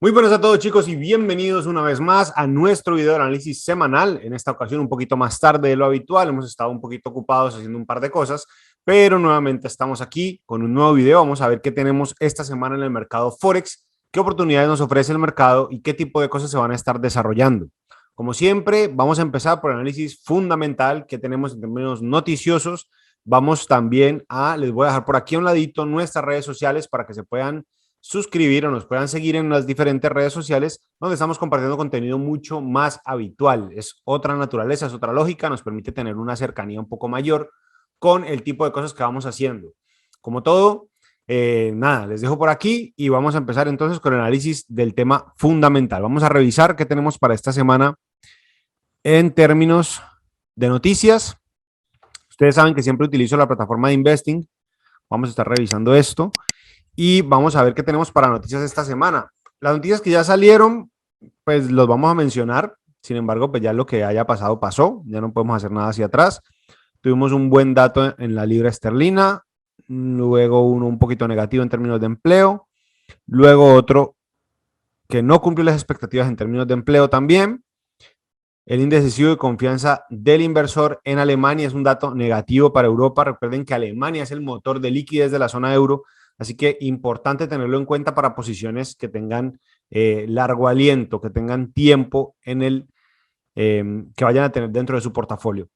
Muy buenas a todos, chicos, y bienvenidos una vez más a nuestro video de análisis semanal. En esta ocasión un poquito más tarde de lo habitual, hemos estado un poquito ocupados haciendo un par de cosas, pero nuevamente estamos aquí con un nuevo video. Vamos a ver qué tenemos esta semana en el mercado Forex, qué oportunidades nos ofrece el mercado y qué tipo de cosas se van a estar desarrollando. Como siempre, vamos a empezar por el análisis fundamental que tenemos en términos noticiosos. Vamos también les voy a dejar por aquí a un ladito nuestras redes sociales para que se puedan suscribir o nos puedan seguir en las diferentes redes sociales donde estamos compartiendo contenido mucho más habitual. Es otra naturaleza, es otra lógica, nos permite tener una cercanía un poco mayor con el tipo de cosas que vamos haciendo. Como todo, nada, les dejo por aquí y vamos a empezar entonces con el análisis del tema fundamental. Vamos a revisar qué tenemos para esta semana en términos de noticias. Ustedes saben que siempre utilizo la plataforma de Investing. Vamos a estar revisando esto. Y vamos a ver qué tenemos para noticias esta semana. Las noticias que ya salieron, pues los vamos a mencionar. Sin embargo, pues ya lo que haya pasado, pasó. Ya no podemos hacer nada hacia atrás. Tuvimos un buen dato en la libra esterlina. Luego uno un poquito negativo en términos de empleo. Luego otro que no cumplió las expectativas en términos de empleo también. El índice decisivo de confianza del inversor en Alemania es un dato negativo para Europa. Recuerden que Alemania es el motor de liquidez de la zona euro. Así que importante tenerlo en cuenta para posiciones que tengan largo aliento, que tengan tiempo que vayan a tener dentro de su portafolio.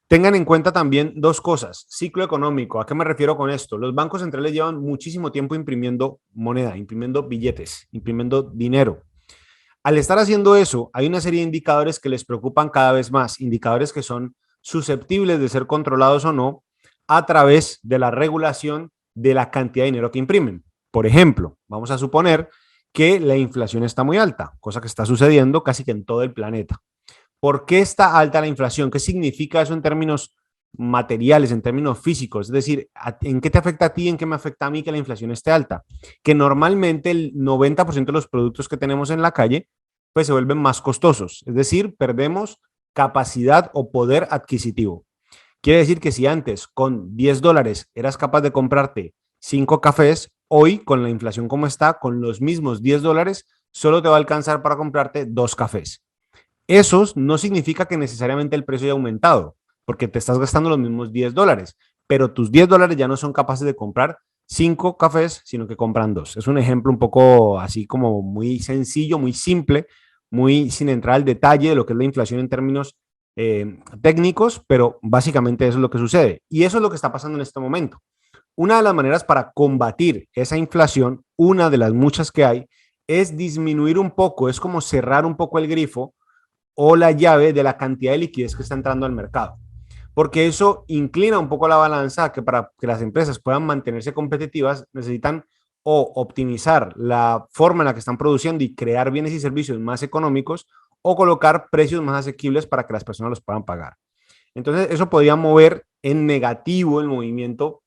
Tengan en cuenta también dos cosas. Ciclo económico. ¿A qué me refiero con esto? Los bancos centrales llevan muchísimo tiempo imprimiendo moneda, imprimiendo billetes, imprimiendo dinero. Al estar haciendo eso, hay una serie de indicadores que les preocupan cada vez más, indicadores que son susceptibles de ser controlados o no a través de la regulación de la cantidad de dinero que imprimen. Por ejemplo, vamos a suponer que la inflación está muy alta, cosa que está sucediendo casi que en todo el planeta. ¿Por qué está alta la inflación? ¿Qué significa eso en términos materiales, en términos físicos? Es decir, ¿en qué te afecta a ti, en qué me afecta a mí que la inflación esté alta? Que normalmente el 90% de los productos que tenemos en la calle pues se vuelven más costosos. Es decir, perdemos capacidad o poder adquisitivo. Quiere decir que si antes con $10 eras capaz de comprarte 5 cafés, hoy con la inflación como está, con los mismos $10, solo te va a alcanzar para comprarte 2 cafés. Eso no significa que necesariamente el precio haya aumentado, porque te estás gastando los mismos $10, pero tus $10 ya no son capaces de comprar 5 cafés, sino que compran 2. Es un ejemplo un poco así como muy sencillo, muy simple, muy sin entrar al detalle de lo que es la inflación en términos técnicos, pero básicamente eso es lo que sucede. Y eso es lo que está pasando en este momento. Una de las maneras para combatir esa inflación, una de las muchas que hay, es disminuir un poco, es como cerrar un poco el grifo o la llave de la cantidad de liquidez que está entrando al mercado. Porque eso inclina un poco la balanza que para que las empresas puedan mantenerse competitivas necesitan o optimizar la forma en la que están produciendo y crear bienes y servicios más económicos o colocar precios más asequibles para que las personas los puedan pagar. Entonces, eso podría mover en negativo el movimiento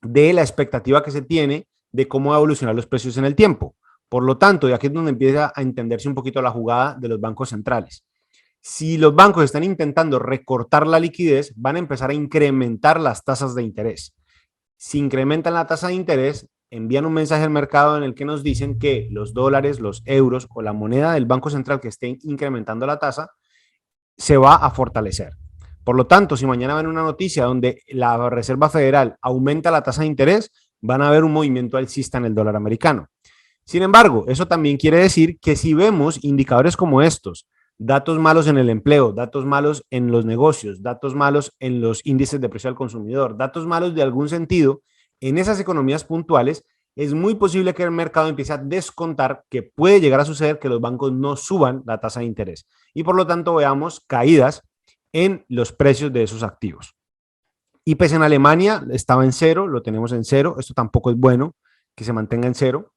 de la expectativa que se tiene de cómo va a evolucionar los precios en el tiempo. Por lo tanto, y aquí es donde empieza a entenderse un poquito la jugada de los bancos centrales. Si los bancos están intentando recortar la liquidez, van a empezar a incrementar las tasas de interés. Si incrementan la tasa de interés, envían un mensaje al mercado en el que nos dicen que los dólares, los euros o la moneda del Banco Central que esté incrementando la tasa se va a fortalecer. Por lo tanto, si mañana ven una noticia donde la Reserva Federal aumenta la tasa de interés, van a ver un movimiento alcista en el dólar americano. Sin embargo, eso también quiere decir que si vemos indicadores como estos, datos malos en el empleo, datos malos en los negocios, datos malos en los índices de precio al consumidor, datos malos de algún sentido en esas economías puntuales, es muy posible que el mercado empiece a descontar que puede llegar a suceder que los bancos no suban la tasa de interés y por lo tanto veamos caídas en los precios de esos activos. IPC en Alemania estaba en cero, lo tenemos en cero, esto tampoco es bueno que se mantenga en cero,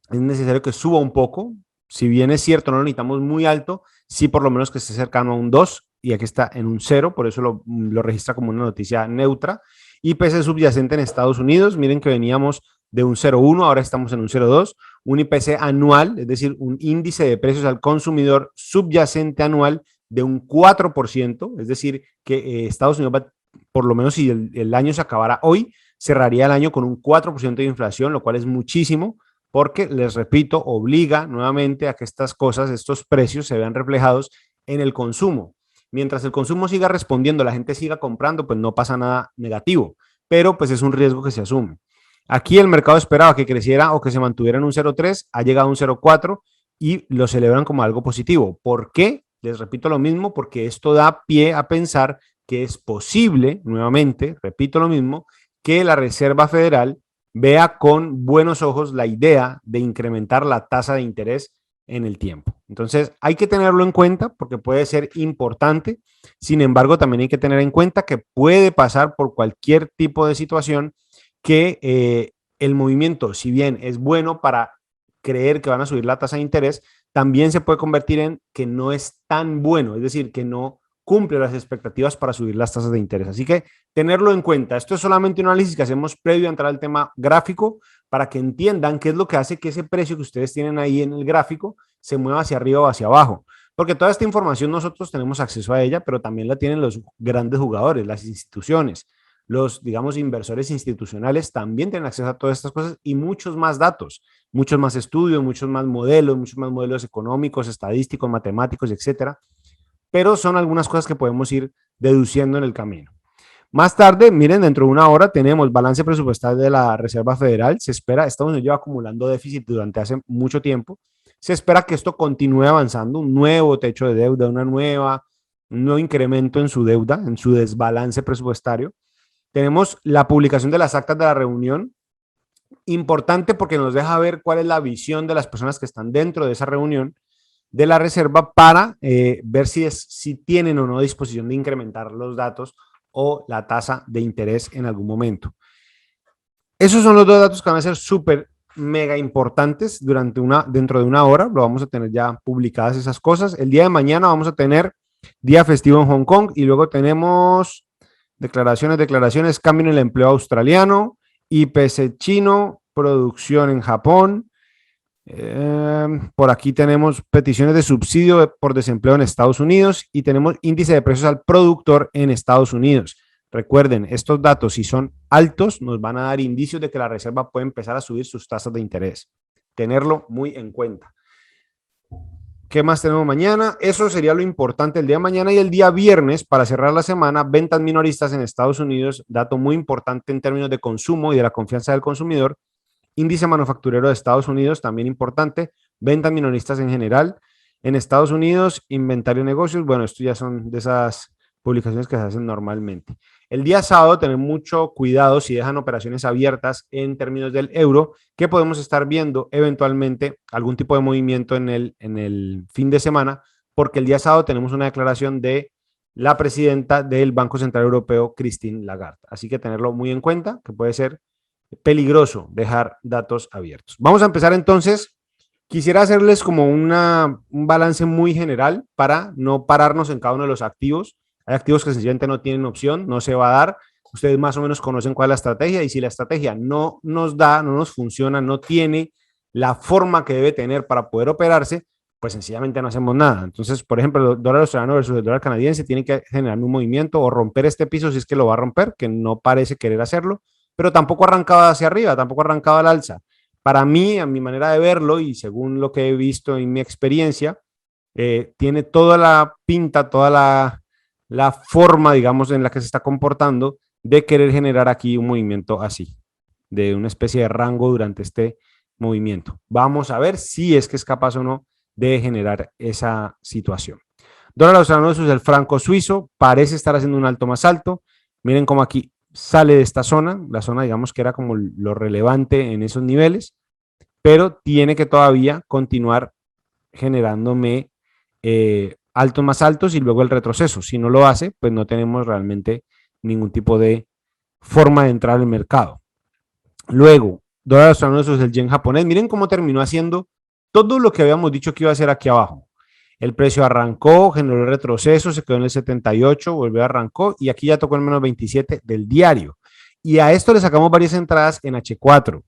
es necesario que suba un poco, si bien es cierto, no lo necesitamos muy alto, sí por lo menos que esté cercano a un 2 y aquí está en un 0, por eso lo registra como una noticia neutra. IPC subyacente en Estados Unidos, miren que veníamos de un 0,1, ahora estamos en un 0,2, un IPC anual, es decir, un índice de precios al consumidor subyacente anual de un 4%, es decir, que Estados Unidos va, por lo menos si el año se acabara hoy, cerraría el año con un 4% de inflación, lo cual es muchísimo porque, les repito, obliga nuevamente a que estas cosas, estos precios se vean reflejados en el consumo. Mientras el consumo siga respondiendo, la gente siga comprando, pues no pasa nada negativo, pero pues es un riesgo que se asume. Aquí el mercado esperaba que creciera o que se mantuviera en un 0,3, ha llegado a un 0,4 y lo celebran como algo positivo. ¿Por qué? Les repito lo mismo, porque esto da pie a pensar que es posible, nuevamente, repito lo mismo, que la Reserva Federal vea con buenos ojos la idea de incrementar la tasa de interés en el tiempo. Entonces, hay que tenerlo en cuenta porque puede ser importante. Sin embargo, también hay que tener en cuenta que puede pasar por cualquier tipo de situación que el movimiento, si bien es bueno para creer que van a subir la tasa de interés, también se puede convertir en que no es tan bueno, es decir, que no cumple las expectativas para subir las tasas de interés. Así que tenerlo en cuenta. Esto es solamente un análisis que hacemos previo a entrar al tema gráfico para que entiendan qué es lo que hace que ese precio que ustedes tienen ahí en el gráfico se mueva hacia arriba o hacia abajo. Porque toda esta información nosotros tenemos acceso a ella, pero también la tienen los grandes jugadores, las instituciones, los, digamos, inversores institucionales también tienen acceso a todas estas cosas y muchos más datos, muchos más estudios, muchos más modelos económicos, estadísticos, matemáticos, etcétera. Pero son algunas cosas que podemos ir deduciendo en el camino. Más tarde, miren, dentro de una hora tenemos balance presupuestal de la Reserva Federal. Se espera, Estados Unidos lleva acumulando déficit durante hace mucho tiempo. Se espera que esto continúe avanzando, un nuevo techo de deuda, un nuevo incremento en su deuda, en su desbalance presupuestario. Tenemos la publicación de las actas de la reunión, importante porque nos deja ver cuál es la visión de las personas que están dentro de esa reunión de la Reserva para ver si tienen o no disposición de incrementar los datos o la tasa de interés en algún momento. Esos son los dos datos que van a ser súper mega importantes dentro de una hora. Lo vamos a tener ya publicadas esas cosas. El día de mañana vamos a tener día festivo en Hong Kong y luego tenemos declaraciones, cambio en el empleo australiano, IPC chino, producción en Japón. Por aquí tenemos peticiones de subsidio por desempleo en Estados Unidos y tenemos índice de precios al productor en Estados Unidos. Recuerden, estos datos, si son altos, nos van a dar indicios de que la Reserva puede empezar a subir sus tasas de interés. Tenerlo muy en cuenta. ¿Qué más tenemos mañana? Eso sería lo importante el día de mañana y el día viernes, para cerrar la semana, ventas minoristas en Estados Unidos, dato muy importante en términos de consumo y de la confianza del consumidor. Índice manufacturero de Estados Unidos, también importante. Ventas minoristas en general. En Estados Unidos, inventario de negocios. Bueno, esto ya son de esas publicaciones que se hacen normalmente. El día sábado, tener mucho cuidado si dejan operaciones abiertas en términos del euro, que podemos estar viendo eventualmente algún tipo de movimiento en el fin de semana, porque el día sábado tenemos una declaración de la presidenta del Banco Central Europeo, Christine Lagarde. Así que tenerlo muy en cuenta, que puede ser peligroso dejar datos abiertos. Vamos a empezar entonces. Quisiera hacerles como un balance muy general para no pararnos en cada uno de los activos. Hay activos que sencillamente no tienen opción, no se va a dar. Ustedes más o menos conocen cuál es la estrategia y si la estrategia no nos da, no nos funciona, no tiene la forma que debe tener para poder operarse, pues sencillamente no hacemos nada. Entonces, por ejemplo, el dólar australiano versus el dólar canadiense tiene que generar un movimiento o romper este piso si es que lo va a romper, que no parece querer hacerlo, pero tampoco arrancaba hacia arriba, tampoco arrancaba al alza. Para mí, a mi manera de verlo y según lo que he visto en mi experiencia, tiene toda la pinta, toda la forma, digamos, en la que se está comportando de querer generar aquí un movimiento así, de una especie de rango durante este movimiento. Vamos a ver si es que es capaz o no de generar esa situación. Dólar australiano versus el franco suizo parece estar haciendo un alto más alto. Miren cómo aquí sale de esta zona, la zona digamos que era como lo relevante en esos niveles, pero tiene que todavía continuar generándome altos más altos y luego el retroceso. Si no lo hace, pues no tenemos realmente ningún tipo de forma de entrar al mercado. Luego, dólar australiano versus el yen japonés. Miren cómo terminó haciendo todo lo que habíamos dicho que iba a hacer aquí abajo. El precio arrancó, generó el retroceso, se quedó en el 78, volvió, arrancó y aquí ya tocó el menos 27 del diario. Y a esto le sacamos varias entradas en H4.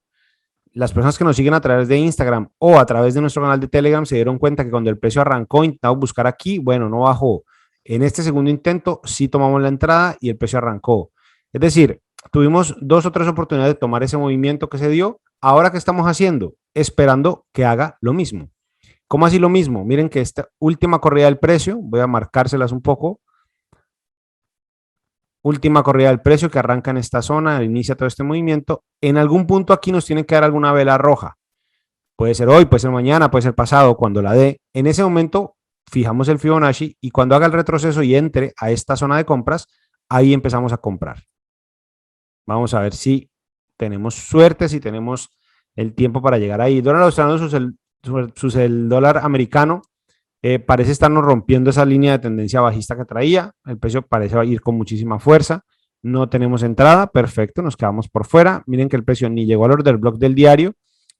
Las personas que nos siguen a través de Instagram o a través de nuestro canal de Telegram se dieron cuenta que cuando el precio arrancó, intentamos buscar aquí, bueno, no bajó. En este segundo intento sí tomamos la entrada y el precio arrancó. Es decir, tuvimos 2 o 3 oportunidades de tomar ese movimiento que se dio, Ahora, ¿qué estamos haciendo? Esperando que haga lo mismo. ¿Cómo así lo mismo? Miren que esta última corrida del precio, voy a marcárselas un poco. Última corrida del precio que arranca en esta zona, inicia todo este movimiento. En algún punto aquí nos tiene que dar alguna vela roja. Puede ser hoy, puede ser mañana, puede ser pasado, cuando la dé. En ese momento fijamos el Fibonacci y cuando haga el retroceso y entre a esta zona de compras, ahí empezamos a comprar. Vamos a ver si tenemos suerte, si tenemos el tiempo para llegar ahí. Dólar australiano sus el dólar americano parece estarnos rompiendo esa línea de tendencia bajista que traía. El precio parece ir con muchísima fuerza. No tenemos entrada, perfecto, nos quedamos por fuera. Miren que el precio ni llegó al order block del diario,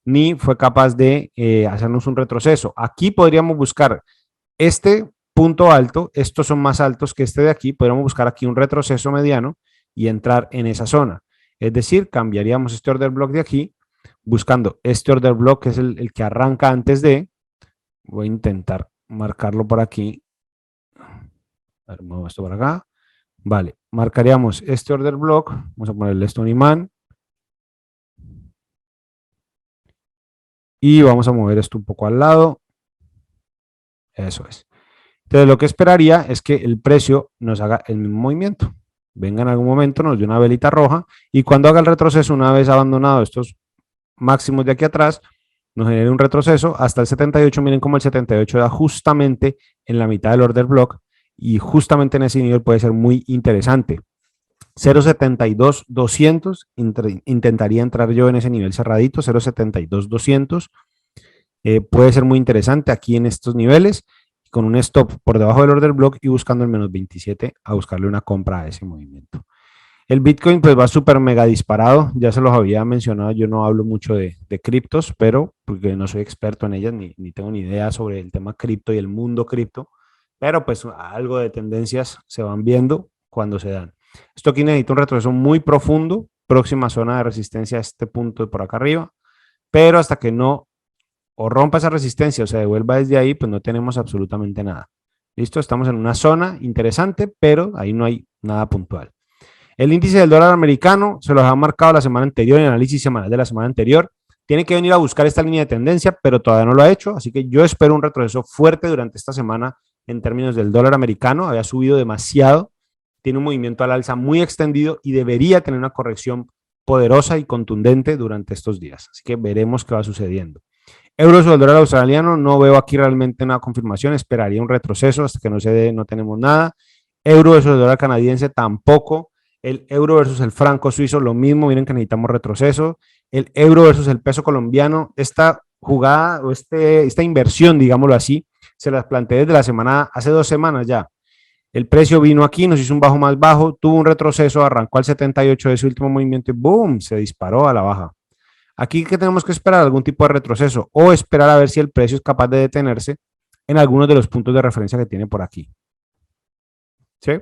ni fue capaz de hacernos un retroceso. Aquí podríamos buscar este punto alto, estos son más altos que este de aquí, podríamos buscar aquí un retroceso mediano y entrar en esa zona. Es decir, cambiaríamos este order block de aquí, buscando este order block que es el que arranca antes de, voy a intentar marcarlo por aquí, a ver, muevo esto por acá, vale, marcaríamos este order block, vamos a ponerle esto un imán, y vamos a mover esto un poco al lado, eso es. Entonces lo que esperaría es que el precio nos haga el mismo movimiento, venga en algún momento, nos dé una velita roja, y cuando haga el retroceso, una vez abandonado estos máximos de aquí atrás, nos genere un retroceso hasta el 78. Miren cómo el 78 da justamente en la mitad del order block y justamente en ese nivel puede ser muy interesante. 0.72.200, intentaría entrar yo en ese nivel cerradito, 0.72.200, puede ser muy interesante aquí en estos niveles, con un stop por debajo del order block y buscando el menos 27 a buscarle una compra a ese movimiento. El Bitcoin pues va súper mega disparado, ya se los había mencionado, yo no hablo mucho de criptos, pero porque no soy experto en ellas, ni tengo ni idea sobre el tema cripto y el mundo cripto, pero pues algo de tendencias se van viendo cuando se dan. Esto aquí necesita un retroceso muy profundo, próxima zona de resistencia a este punto de por acá arriba, pero hasta que no o rompa esa resistencia o se devuelva desde ahí, pues no tenemos absolutamente nada. ¿Listo? Estamos en una zona interesante, pero ahí no hay nada puntual. El índice del dólar americano se los ha marcado la semana anterior, en el análisis semanal de la semana anterior. Tiene que venir a buscar esta línea de tendencia, pero todavía no lo ha hecho, así que yo espero un retroceso fuerte durante esta semana en términos del dólar americano. Había subido demasiado, tiene un movimiento al alza muy extendido y debería tener una corrección poderosa y contundente durante estos días. Así que veremos qué va sucediendo. Euro sobre el dólar australiano, no veo aquí realmente una confirmación, esperaría un retroceso hasta que no se dé, no tenemos nada. Euro versus el dólar canadiense tampoco. El euro versus el franco suizo, lo mismo, miren que necesitamos retroceso. El euro versus el peso colombiano, esta jugada o esta inversión, digámoslo así, se las planteé desde la semana, hace 2 semanas ya. El precio vino aquí, nos hizo un bajo más bajo, tuvo un retroceso, arrancó al 78 de su último movimiento y ¡boom! Se disparó a la baja. Aquí que tenemos que esperar algún tipo de retroceso o esperar a ver si el precio es capaz de detenerse en algunos de los puntos de referencia que tiene por aquí. ¿Sí?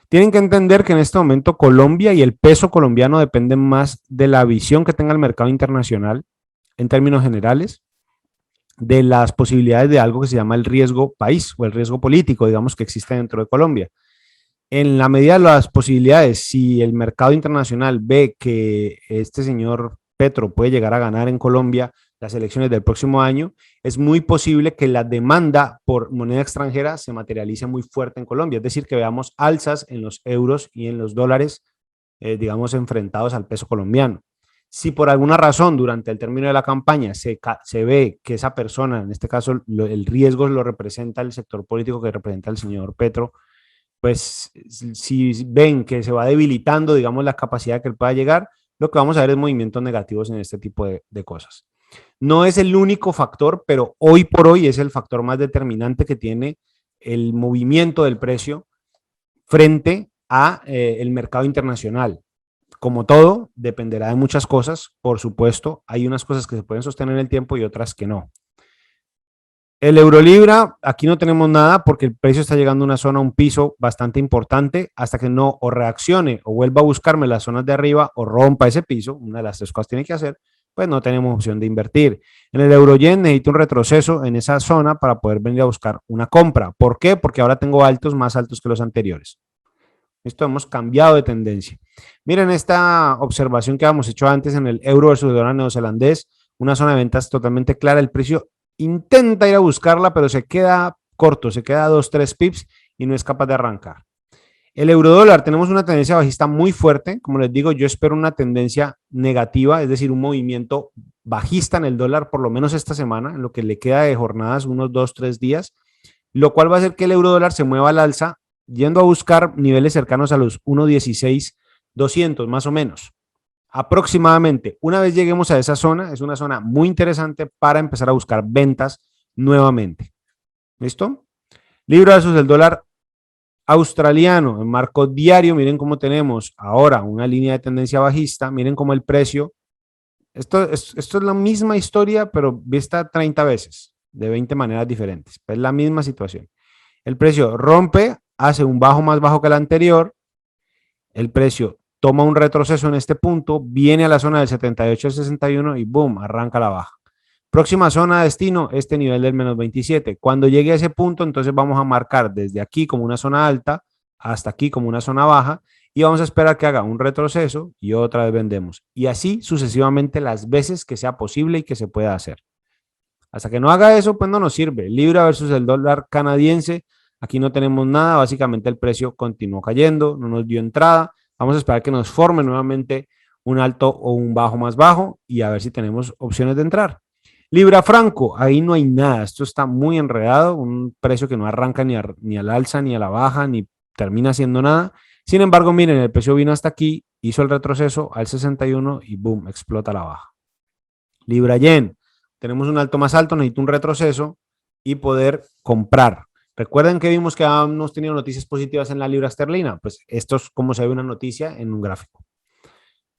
Tienen que entender que en este momento Colombia y el peso colombiano dependen más de la visión que tenga el mercado internacional en términos generales, de las posibilidades de algo que se llama el riesgo país o el riesgo político, digamos, que existe dentro de Colombia. En la medida de las posibilidades, si el mercado internacional ve que este señor Petro puede llegar a ganar en Colombia las elecciones del próximo año, es muy posible que la demanda por moneda extranjera se materialice muy fuerte en Colombia, es decir, que veamos alzas en los euros y en los dólares, digamos, enfrentados al peso colombiano. Si por alguna razón durante el término de la campaña se ve que esa persona, en este caso el riesgo lo representa el sector político que representa el señor Petro, pues si ven que se va debilitando, digamos, la capacidad que él pueda llegar, lo que vamos a ver es movimientos negativos en este tipo de cosas. No es el único factor, pero hoy por hoy es el factor más determinante que tiene el movimiento del precio frente a el mercado internacional. Como todo, dependerá de muchas cosas, por supuesto, hay unas cosas que se pueden sostener en el tiempo y otras que no. El Eurolibra, aquí no tenemos nada porque el precio está llegando a una zona, un piso bastante importante, hasta que no o reaccione o vuelva a buscarme las zonas de arriba o rompa ese piso, una de las 3 cosas tiene que hacer, pues no tenemos opción de invertir. En el Euroyen necesito un retroceso en esa zona para poder venir a buscar una compra. ¿Por qué? Porque ahora tengo altos más altos que los anteriores. Esto hemos cambiado de tendencia. Miren esta observación que habíamos hecho antes en el euro versus el dólar neozelandés, una zona de ventas totalmente clara, el precio intenta ir a buscarla, pero se queda corto, se queda 2, 3 pips y no es capaz de arrancar. El eurodólar, tenemos una tendencia bajista muy fuerte, como les digo, yo espero una tendencia negativa, es decir, un movimiento bajista en el dólar, por lo menos esta semana, en lo que le queda de jornadas, unos 2, 3 días, lo cual va a hacer que el eurodólar se mueva al alza, yendo a buscar niveles cercanos a los 1.16.200 más o menos. Aproximadamente, una vez lleguemos a esa zona, es una zona muy interesante para empezar a buscar ventas nuevamente. ¿Listo? Libra versus el dólar australiano en marco diario, miren cómo tenemos ahora una línea de tendencia bajista, miren cómo el precio, esto es la misma historia, pero vista 30 veces, de 20 maneras diferentes, es la misma situación. El precio rompe, hace un bajo más bajo que el anterior, el precio toma un retroceso en este punto, viene a la zona del 78 al 61 y boom, arranca la baja. Próxima zona de destino, este nivel del menos 27. Cuando llegue a ese punto, entonces vamos a marcar desde aquí como una zona alta hasta aquí como una zona baja y vamos a esperar que haga un retroceso y otra vez vendemos. Y así sucesivamente las veces que sea posible y que se pueda hacer. Hasta que no haga eso, pues no nos sirve. Libra versus el dólar canadiense, aquí no tenemos nada, básicamente el precio continuó cayendo, no nos dio entrada. Vamos a esperar que nos forme nuevamente un alto o un bajo más bajo y a ver si tenemos opciones de entrar. Libra franco, ahí no hay nada, esto está muy enredado, un precio que no arranca ni al alza, ni a la baja, ni termina haciendo nada. Sin embargo, miren, el precio vino hasta aquí, hizo el retroceso al 61 y boom, explota la baja. Libra yen, tenemos un alto más alto, necesito un retroceso y poder comprar. Recuerden que vimos que habíamos tenido noticias positivas en la libra esterlina, pues esto es como se ve una noticia en un gráfico.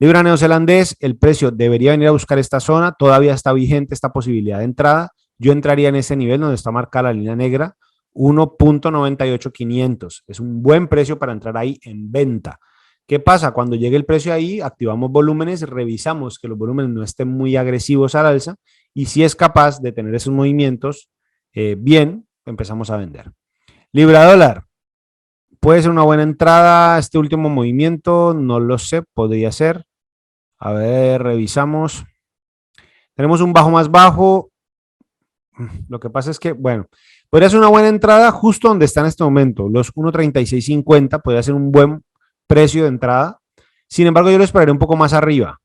Libra neozelandés, el precio debería venir a buscar esta zona, todavía está vigente esta posibilidad de entrada. Yo entraría en ese nivel donde está marcada la línea negra, 1.98500. Es un buen precio para entrar ahí en venta. ¿Qué pasa? Cuando llegue el precio ahí, activamos volúmenes, revisamos que los volúmenes no estén muy agresivos al alza y si es capaz de tener esos movimientos bien, empezamos a vender. Libra dólar, puede ser una buena entrada este último movimiento, no lo sé, podría ser. A ver, revisamos. Tenemos un bajo más bajo. Lo que pasa es que, bueno, podría ser una buena entrada justo donde está en este momento. Los 1.3650 podría ser un buen precio de entrada. Sin embargo, yo lo esperaría un poco más arriba,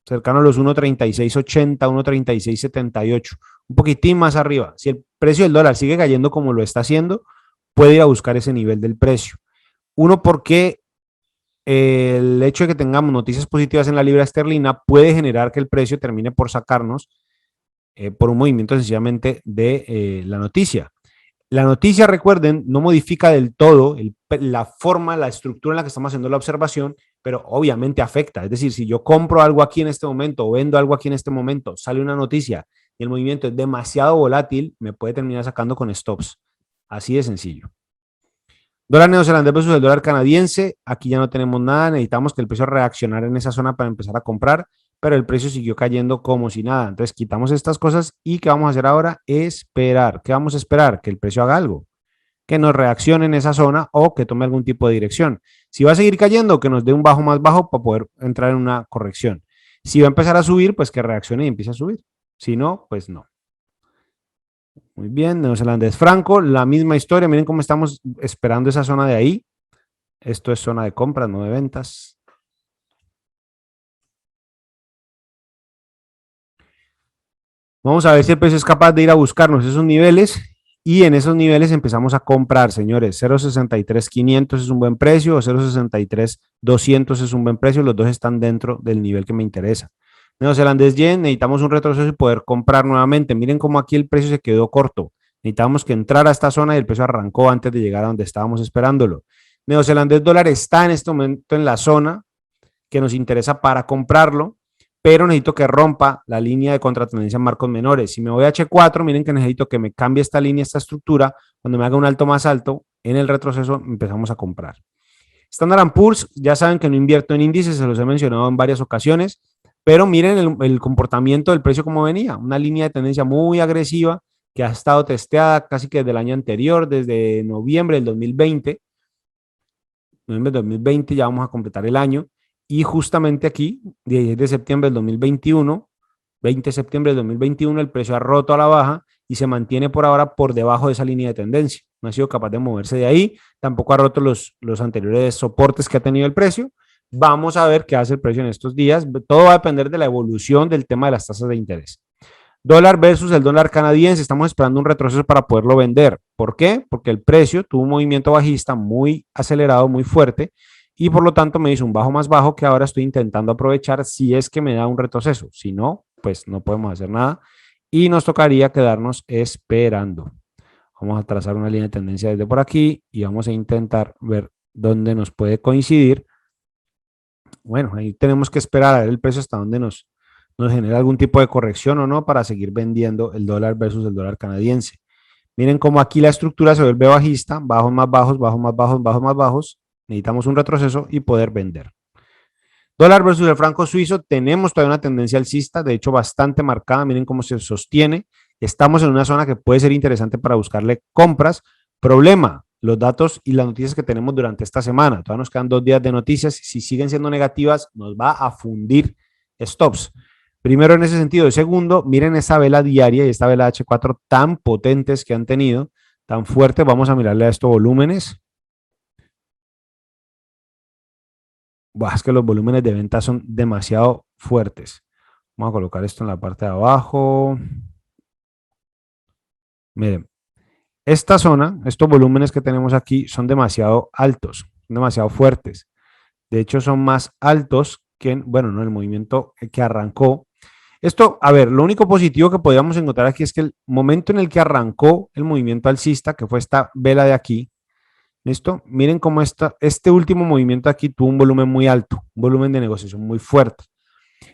cercano a los 1.3680, 1.3678, un poquitín más arriba. Si el precio del dólar sigue cayendo como lo está haciendo, puede ir a buscar ese nivel del precio. Uno, porque el hecho de que tengamos noticias positivas en la libra esterlina puede generar que el precio termine por sacarnos por un movimiento sencillamente de la noticia. La noticia, recuerden, no modifica del todo la forma, la estructura en la que estamos haciendo la observación, pero obviamente afecta. Es decir, si yo compro algo aquí en este momento o vendo algo aquí en este momento, sale una noticia y el movimiento es demasiado volátil, me puede terminar sacando con stops. Así de sencillo. Dólar neozelandés versus el dólar canadiense. Aquí ya no tenemos nada. Necesitamos que el precio reaccionara en esa zona para empezar a comprar, pero el precio siguió cayendo como si nada. Entonces quitamos estas cosas y ¿qué vamos a hacer ahora? Esperar. ¿Qué vamos a esperar? Que el precio haga algo, que nos reaccione en esa zona o que tome algún tipo de dirección. Si va a seguir cayendo, que nos dé un bajo más bajo para poder entrar en una corrección. Si va a empezar a subir, pues que reaccione y empiece a subir. Si no, pues no. Muy bien, neozelandés franco, la misma historia. Miren cómo estamos esperando esa zona de ahí. Esto es zona de compras, no de ventas. Vamos a ver si el precio es capaz de ir a buscarnos esos niveles y en esos niveles empezamos a comprar, señores. 0.63.500 es un buen precio o 0.63.200 es un buen precio. Los dos están dentro del nivel que me interesa. Neozelandés yen, necesitamos un retroceso y poder comprar nuevamente. Miren cómo aquí el precio se quedó corto. Necesitamos que entrara a esta zona y el precio arrancó antes de llegar a donde estábamos esperándolo. Neozelandés dólar está en este momento en la zona que nos interesa para comprarlo, pero necesito que rompa la línea de contratendencia en marcos menores. Si me voy a H4, miren que necesito que me cambie esta línea, esta estructura. Cuando me haga un alto más alto, en el retroceso empezamos a comprar. Standard & Poor's, ya saben que no invierto en índices, se los he mencionado en varias ocasiones, pero miren el comportamiento del precio como venía, una línea de tendencia muy agresiva que ha estado testeada casi que desde el año anterior, desde noviembre del 2020. noviembre de 2020, ya vamos a completar el año. Y justamente aquí, 16 de septiembre del 2021, 20 de septiembre del 2021, el precio ha roto a la baja y se mantiene por ahora por debajo de esa línea de tendencia. No ha sido capaz de moverse de ahí, tampoco ha roto los anteriores soportes que ha tenido el precio. Vamos a ver qué hace el precio en estos días. Todo va a depender de la evolución del tema de las tasas de interés. Dólar versus el dólar canadiense, estamos esperando un retroceso para poderlo vender. ¿Por qué? Porque el precio tuvo un movimiento bajista muy acelerado, muy fuerte, y por lo tanto me hizo un bajo más bajo que ahora estoy intentando aprovechar si es que me da un retroceso. Si no, pues no podemos hacer nada y nos tocaría quedarnos esperando. Vamos a trazar una línea de tendencia desde por aquí y vamos a intentar ver dónde nos puede coincidir. Bueno, ahí tenemos que esperar a ver el precio hasta dónde nos genera algún tipo de corrección o no para seguir vendiendo el dólar versus el dólar canadiense. Miren cómo aquí la estructura se vuelve bajista, bajos más bajos, bajos más bajos, bajos más bajos. Necesitamos un retroceso y poder vender. Dólar versus el franco suizo, tenemos todavía una tendencia alcista, de hecho bastante marcada, miren cómo se sostiene. Estamos en una zona que puede ser interesante para buscarle compras. Problema, los datos y las noticias que tenemos durante esta semana. Todavía nos quedan 2 días de noticias. Si siguen siendo negativas, nos va a fundir stops. Primero en ese sentido. Y segundo, miren esta vela diaria y esta vela H4 tan potentes que han tenido, tan fuertes. Vamos a mirarle a estos volúmenes. Buah, es que los volúmenes de venta son demasiado fuertes. Vamos a colocar esto en la parte de abajo. Miren, esta zona, estos volúmenes que tenemos aquí son demasiado altos, son demasiado fuertes. De hecho, son más altos que, bueno, no, el movimiento que arrancó. Esto, a ver, lo único positivo que podríamos encontrar aquí es que el momento en el que arrancó el movimiento alcista, que fue esta vela de aquí, ¿listo? Miren cómo este último movimiento aquí tuvo un volumen muy alto, un volumen de negociación muy fuerte.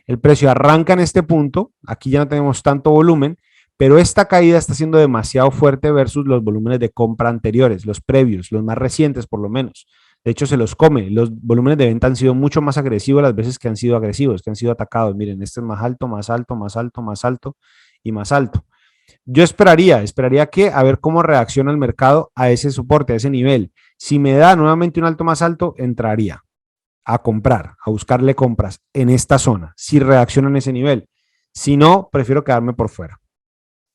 El precio arranca en este punto, aquí ya no tenemos tanto volumen, pero esta caída está siendo demasiado fuerte versus los volúmenes de compra anteriores, los previos, los más recientes por lo menos. De hecho, se los come. Los volúmenes de venta han sido mucho más agresivos las veces que han sido agresivos, que han sido atacados. Miren, este es más alto, más alto, más alto, más alto y más alto. Yo esperaría que a ver cómo reacciona el mercado a ese soporte, a ese nivel. Si me da nuevamente un alto más alto, entraría a comprar, a buscarle compras en esta zona, si reacciona en ese nivel. Si no, prefiero quedarme por fuera.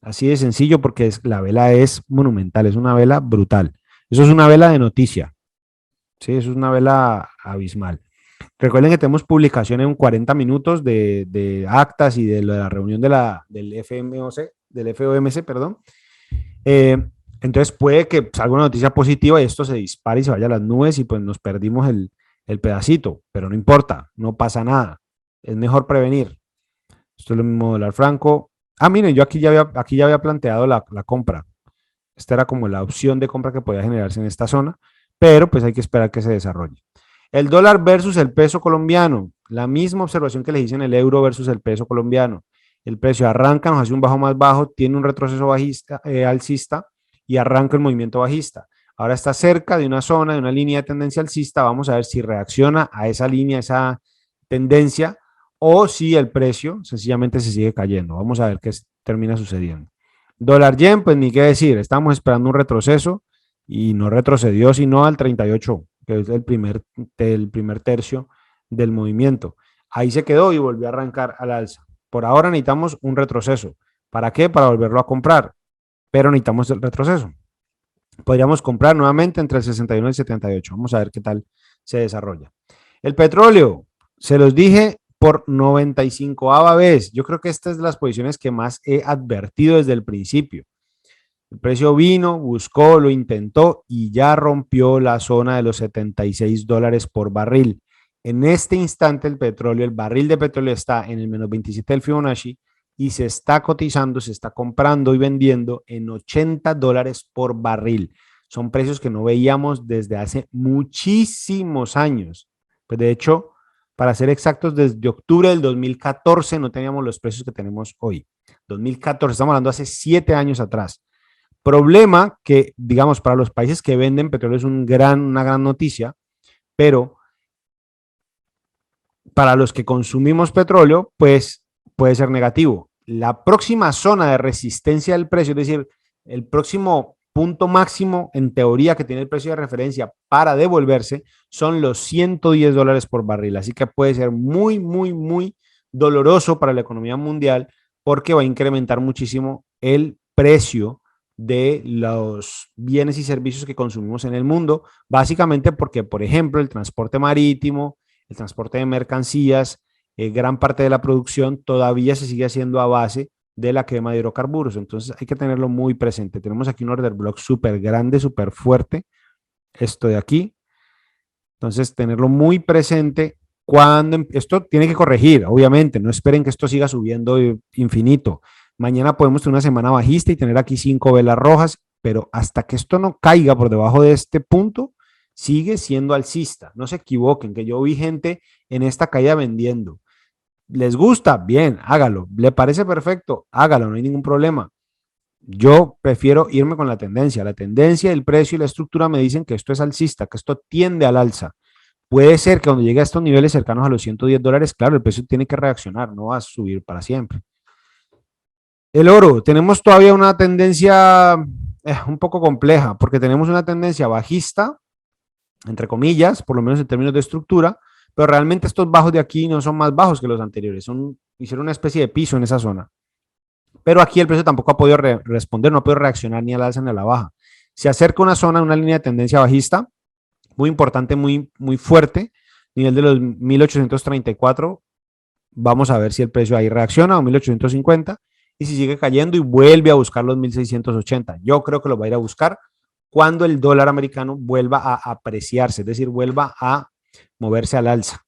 Así de sencillo porque la vela es monumental, es una vela brutal. Eso es una vela de noticia. Sí, eso es una vela abismal. Recuerden que tenemos publicación en 40 minutos de actas y de la reunión del FOMC, perdón. Entonces puede que salga una noticia positiva y esto se dispare y se vaya a las nubes y pues nos perdimos el pedacito, pero no importa, no pasa nada. Es mejor prevenir. Esto es lo mismo dólar franco. Ah, miren, yo aquí ya había planteado la compra. Esta era como la opción de compra que podía generarse en esta zona, pero pues hay que esperar que se desarrolle. El dólar versus el peso colombiano, la misma observación que les hice en el euro versus el peso colombiano. El precio arranca, nos hace un bajo más bajo, tiene un retroceso bajista, alcista y arranca el movimiento bajista. Ahora está cerca de una zona, de una línea de tendencia alcista. Vamos a ver si reacciona a esa línea, a esa tendencia, o si el precio sencillamente se sigue cayendo. Vamos a ver qué termina sucediendo. Dólar yen, pues ni qué decir, estamos esperando un retroceso y no retrocedió sino al 38, que es el primer tercio del movimiento. Ahí se quedó y volvió a arrancar al alza. Por ahora necesitamos un retroceso. ¿Para qué? Para volverlo a comprar, pero necesitamos el retroceso. Podríamos comprar nuevamente entre el 61 y el 78. Vamos a ver qué tal se desarrolla. El petróleo, se los dije por 95ª vez. Yo creo que esta es de las posiciones que más he advertido desde el principio. El precio vino, buscó, lo intentó y ya rompió la zona de los $76 por barril. En este instante el petróleo, el barril de petróleo está en el menos 27 del Fibonacci y se está cotizando, se está comprando y vendiendo en $80 por barril. Son precios que no veíamos desde hace muchísimos años. Pues de hecho, para ser exactos, desde octubre del 2014 no teníamos los precios que tenemos hoy. 2014, estamos hablando hace 7 años atrás. Problema que, digamos, para los países que venden petróleo es una gran noticia, pero para los que consumimos petróleo, pues puede ser negativo. La próxima zona de resistencia del precio, es decir, el próximo punto máximo en teoría que tiene el precio de referencia para devolverse son los $110 por barril. Así que puede ser muy, muy, muy doloroso para la economía mundial porque va a incrementar muchísimo el precio de los bienes y servicios que consumimos en el mundo, básicamente porque, por ejemplo, el transporte marítimo, el transporte de mercancías, gran parte de la producción todavía se sigue haciendo a base de la quema de hidrocarburos. Entonces hay que tenerlo muy presente. Tenemos aquí un order block súper grande, súper fuerte, esto de aquí. Entonces tenerlo muy presente cuando esto tiene que corregir, obviamente. No esperen que esto siga subiendo infinito. Mañana podemos tener una semana bajista y tener aquí 5 velas rojas, pero hasta que esto no caiga por debajo de este punto, sigue siendo alcista. No se equivoquen, que yo vi gente en esta caída vendiendo. ¿Les gusta? Bien, hágalo. ¿Le parece perfecto? Hágalo, no hay ningún problema. Yo prefiero irme con la tendencia. La tendencia, el precio y la estructura me dicen que esto es alcista, que esto tiende al alza. Puede ser que cuando llegue a estos niveles cercanos a los $110, claro, el precio tiene que reaccionar, no va a subir para siempre. El oro, tenemos todavía una tendencia un poco compleja, porque tenemos una tendencia bajista, entre comillas, por lo menos en términos de estructura, pero realmente estos bajos de aquí no son más bajos que los anteriores, hicieron una especie de piso en esa zona. Pero aquí el precio tampoco ha podido responder, no ha podido reaccionar ni al alza ni a la baja. Se acerca una zona, una línea de tendencia bajista, muy importante, muy, muy fuerte, nivel de los 1834. Vamos a ver si el precio ahí reacciona o 1850 y si sigue cayendo y vuelve a buscar los 1680. Yo creo que lo va a ir a buscar cuando el dólar americano vuelva a apreciarse, es decir, vuelva a moverse al alza.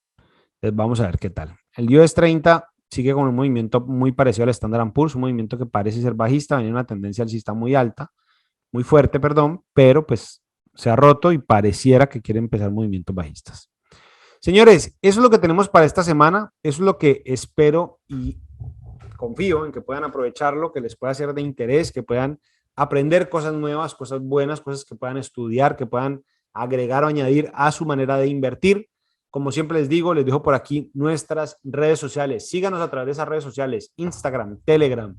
Entonces vamos a ver qué tal. El US 30 sigue con un movimiento muy parecido al Standard & Poor's, un movimiento que parece ser bajista, venía una tendencia alcista muy alta, muy fuerte, perdón, pero pues se ha roto y pareciera que quiere empezar movimientos bajistas. Señores, eso es lo que tenemos para esta semana, eso es lo que espero y confío en que puedan aprovecharlo, que les pueda ser de interés, que puedan aprender cosas nuevas, cosas buenas, cosas que puedan estudiar, que puedan agregar o añadir a su manera de invertir. Como siempre les digo, les dejo por aquí nuestras redes sociales. Síganos a través de esas redes sociales, Instagram, Telegram.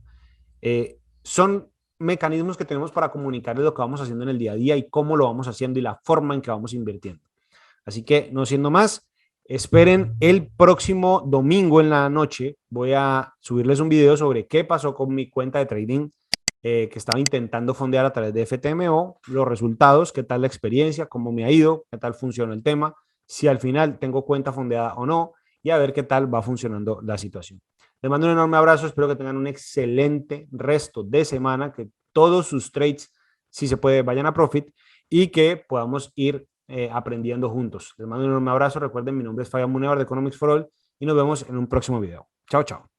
Son mecanismos que tenemos para comunicarles lo que vamos haciendo en el día a día y cómo lo vamos haciendo y la forma en que vamos invirtiendo. Así que, no siendo más, esperen el próximo domingo en la noche. Voy a subirles un video sobre qué pasó con mi cuenta de trading que estaba intentando fondear a través de FTMO, los resultados, qué tal la experiencia, cómo me ha ido, qué tal funcionó el tema, si al final tengo cuenta fondeada o no, y a ver qué tal va funcionando la situación. Les mando un enorme abrazo, espero que tengan un excelente resto de semana, que todos sus trades, si se puede, vayan a profit y que podamos ir aprendiendo juntos. Les mando un enorme abrazo, recuerden, mi nombre es Fabián Munevar de Economics for All y nos vemos en un próximo video. Chao, chao.